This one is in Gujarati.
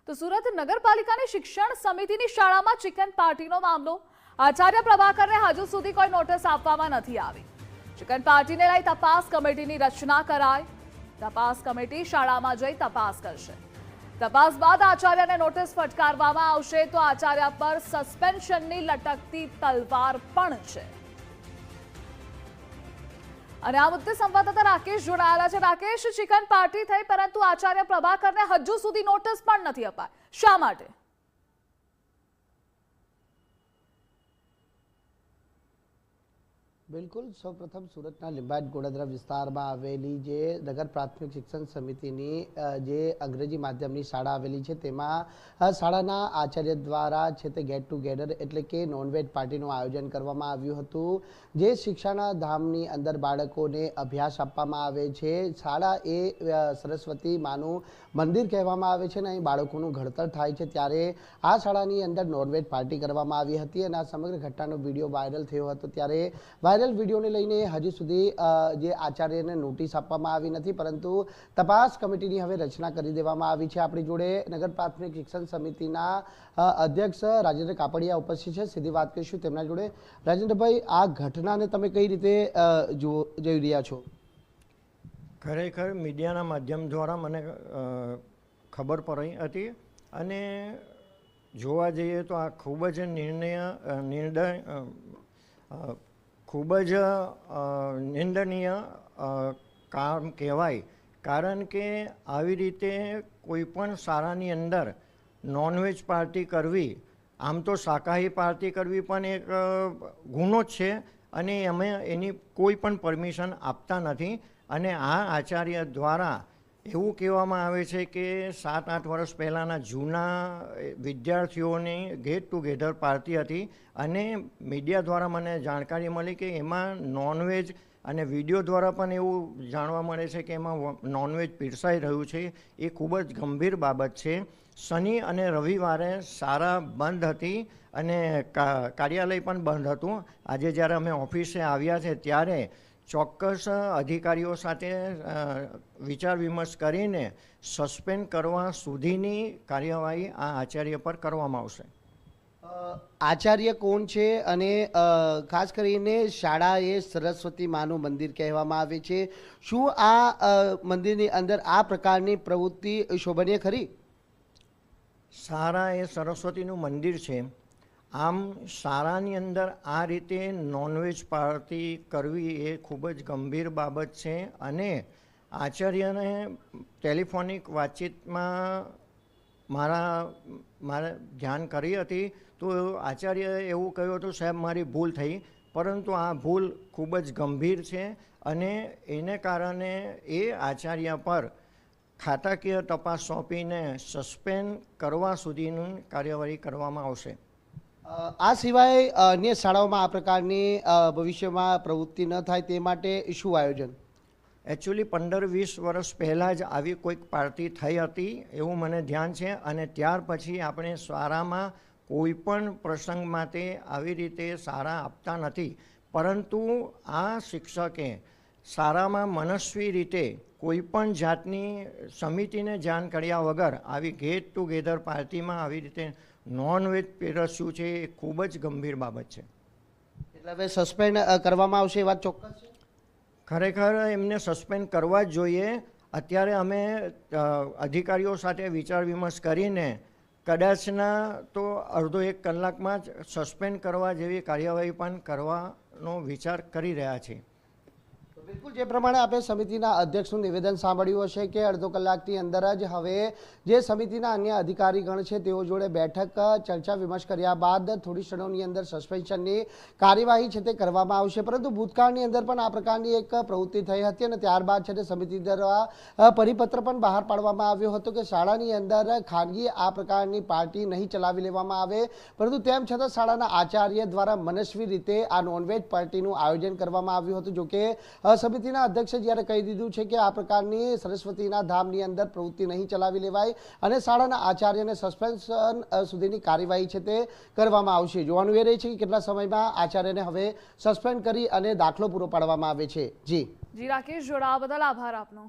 તો સુરત નગરપાલિકાની શિક્ષણ સમિતિની શાળામાં ચિકન પાર્ટીનો મામલો। આચાર્ય પ્રભાકરને હજુ સુધી કોઈ નોટિસ આપવામાં નથી આવી। ચિકન પાર્ટીને લઈ તપાસ કમિટીની રચના કરાઈ। તપાસ કમિટી શાળામાં જઈ તપાસ કરશે। તપાસ બાદ આચાર્યને નોટિસ ફટકારવામાં આવશે તો આચાર્ય પર સસ્પેન્શનની લટકતી તલવાર પણ છે। અને આ મુદ્દે સંવાદદાતા રાકેશ જોડાયેલા છે। રાકેશ, ચિકન પાર્ટી થઈ પરંતુ આચાર્ય પ્રભાકરને હજુ સુધી નોટિસ પણ નથી અપાઈ, શા માટે? બિલકુલ, સૌપ્રથમ સુરતના લિંબાયત ગોડાદરા વિસ્તારમાં આવેલી જે નગર પ્રાથમિક શિક્ષણ સમિતિની જે અંગ્રેજી માધ્યમની શાળા આવેલી છે તેમાં શાળાના આચાર્ય દ્વારા છે તે ગેટ ટુગેધર એટલે કે નોનવેજ પાર્ટીનું આયોજન કરવામાં આવ્યું હતું। જે શિક્ષાના ધામની અંદર બાળકોને અભ્યાસ આપવામાં આવે છે। શાળા એ સરસ્વતી માનું મંદિર કહેવામાં આવે છે અને અહીં બાળકોનું ઘડતર થાય છે, ત્યારે આ શાળાની અંદર નોનવેજ પાર્ટી કરવામાં આવી હતી અને આ સમગ્ર ઘટનાનો વિડીયો વાયરલ થયો હતો। ત્યારે વાયરલ વિડીયોને લઈને હજી સુધી જે આચાર્યને નોટિસ આપવામાં આવી નથી, પરંતુ તપાસ કમિટીની હવે રચના કરી દેવામાં આવી છે। આપણી જોડે નગર પ્રાથમિક શિક્ષણ સમિતિના અધ્યક્ષ રાજેન્દ્ર કાપડિયા ઉપસ્થિત છે, સીધી વાત કરીશું તેમના જોડે। રાજેન્દ્રભાઈ, આ ઘટનાને તમે કઈ રીતે જોઈ રહ્યા છો? ખરેખર મીડિયાના માધ્યમ દ્વારા મને ખબર પડી હતી અને જોવા જઈએ તો આ ખૂબ જ નિંદનીય કામ કહેવાય, કારણ કે આવી રીતે કોઈપણ શાળાની અંદર નોનવેજ પાર્ટી કરવી, આમ તો શાકાહારી પાર્ટી કરવી પણ એક ગુનો જ છે અને અમે એની કોઈ પણ પરમિશન આપતા નથી। અને આ આચાર્ય દ્વારા એવું કહેવામાં આવે છે કે 7-8 વર્ષ પહેલાંના જૂના વિદ્યાર્થીઓની ગેટ ટુગેધર પાર્ટી હતી અને મીડિયા દ્વારા મને જાણકારી મળી કે એમાં નોનવેજ અને વિડીયો દ્વારા પણ એવું જાણવા મળે છે કે એમાં નોનવેજ પીરસાઈ રહ્યું છે। એ ખૂબ જ ગંભીર બાબત છે। શનિ અને રવિવારે શાળા બંધ હતી અને કાર્યાલય પણ બંધ હતું। આજે જ્યારે અમે ઓફિસે આવ્યા છે ત્યારે ચોક્કસ અધિકારીઓ સાથે વિચાર વિમર્શ કરીને સસ્પેન્ડ કરવા સુધીની કાર્યવાહી આ આચાર્ય પર કરવામાં આવશે। આચાર્ય કોણ છે અને ખાસ કરીને શાળા એ સરસ્વતી માનું મંદિર કહેવામાં આવે છે, શું આ મંદિરની અંદર આ પ્રકારની પ્રવૃત્તિ શોભનીય ખરી? શાળા એ સરસ્વતીનું મંદિર છે, આમ શાળાની અંદર આ રીતે નોનવેજ પાર્ટી કરવી એ ખૂબ જ ગંભીર બાબત છે અને આચાર્યને ટેલિફોનિક વાતચીતમાં મારે ધ્યાન કરી હતી તો આચાર્યએ એવું કહ્યું હતું, સાહેબ મારી ભૂલ થઈ, પરંતુ આ ભૂલ ખૂબ જ ગંભીર છે અને એને કારણે એ આચાર્ય પર ખાતાકીય તપાસ સોંપીને સસ્પેન્ડ કરવા સુધીની કાર્યવાહી કરવામાં આવશે। આ સિવાય અન્ય શાળાઓમાં આ પ્રકારની ભવિષ્યમાં પ્રવૃત્તિ ન થાય તે માટે શું આયોજન? એકચ્યુઅલી 15-20 વર્ષ પહેલાં જ આવી કોઈક પાર્ટી થઈ હતી એવું મને ધ્યાન છે અને ત્યાર પછી આપણે શાળામાં કોઈ પણ પ્રસંગ માટે આવી રીતે શાળા આપતા નથી, પરંતુ આ શિક્ષકે શાળામાં મનસ્વી રીતે કોઈ પણ જાતની સમિતિને જાણ કર્યા વગર આવી ગેટ ટુગેધર પાર્ટીમાં આવી રીતે નોનવેજ પીરસ્યું છે, એ ખૂબ જ ગંભીર બાબત છે। એટલે હવે સસ્પેન્ડ કરવામાં આવશે એ વાત ચોક્કસ છે? ખરેખર એમને સસ્પેન્ડ કરવા જ જોઈએ। અત્યારે અમે અધિકારીઓ સાથે વિચાર વિમર્શ કરીને કદાચના તો અડધો 1 કલાકમાં જ સસ્પેન્ડ કરવા જેવી કાર્યવાહી પણ કરવાનો વિચાર કરી રહ્યા છીએ। બિલકુલ, જે પ્રમાણે આપણે સમિતિના અધ્યક્ષનું નિવેદન સાંભળ્યું હશે કે અડધો કલાકની અંદર જ હવે જે સમિતિના અન્ય અધિકારીગણ છે તેઓ જોડે બેઠક ચર્ચા વિમર્શ કર્યા બાદ થોડી ક્ષણોની અંદર સસ્પેન્શનની કાર્યવાહી છે તે કરવામાં આવશે। પરંતુ ભૂતકાળની અંદર પણ આ પ્રકારની એક પ્રવૃત્તિ થઈ હતી અને ત્યારબાદ છે તે સમિતિ દ્વારા પરિપત્ર પણ બહાર પાડવામાં આવ્યો હતો કે શાળાની અંદર ખાનગી આ પ્રકારની પાર્ટી નહીં ચલાવી લેવામાં આવે, પરંતુ તેમ છતાં શાળાના આચાર્ય દ્વારા મનસ્વી રીતે આ નોનવેજ પાર્ટીનું આયોજન કરવામાં આવ્યું હતું। જોકે સમિતિના અધ્યક્ષે જ્યારે કહી દીધું છે કે આ પ્રકારની સરસ્વતીના ધામની અંદર પ્રવૃત્તિ નહીં ચલાવી લેવાય અને શાળાના આચાર્યને સસ્પેન્શન સુધીની કાર્યવાહી છે તે કરવામાં આવશે। જોવાનું એ રહે છે કે કેટલા સમયમાં આચાર્યને હવે સસ્પેન્ડ કરી અને દાખલો પૂરો પાડવામાં આવે છે। જી રાકેશ, જોડાવા બદલ આભાર આપનો।